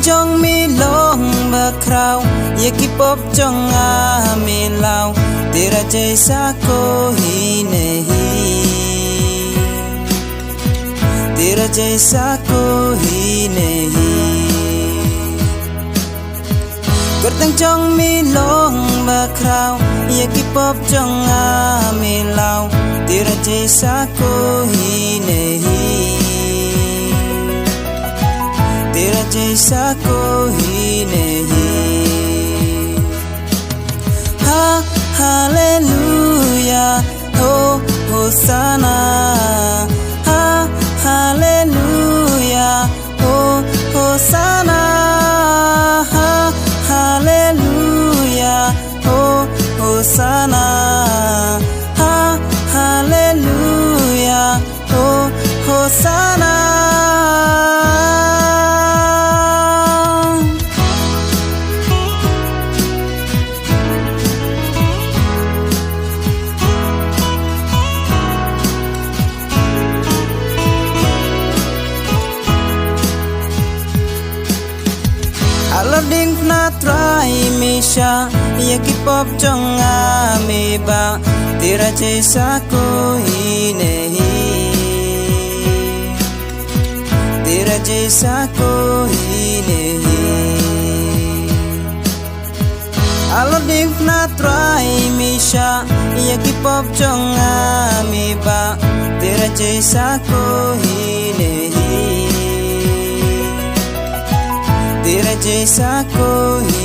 trong mi long bạc khao ye ki pop trong mi lao tera jai sa ko hi nahi tera jai sa ko hi nahi Kertang trong mi long bạc khao ye ki pop trong mi lao tera jai sa ko hi nahi tera जैसा कोई नहीं हा हालेलुया हो होसाना हा हालेलुया हो होसाना हा हालेलुया हो होसाना हा हालेलुया हो होसाना Aladin na try misha ye ki pop trong me ba tera jaisa koi nahi tera jaisa koi nahi Aladin na try misha ye ki pop trong me ba tera jaisa koi nahi तेरा जैसा कोई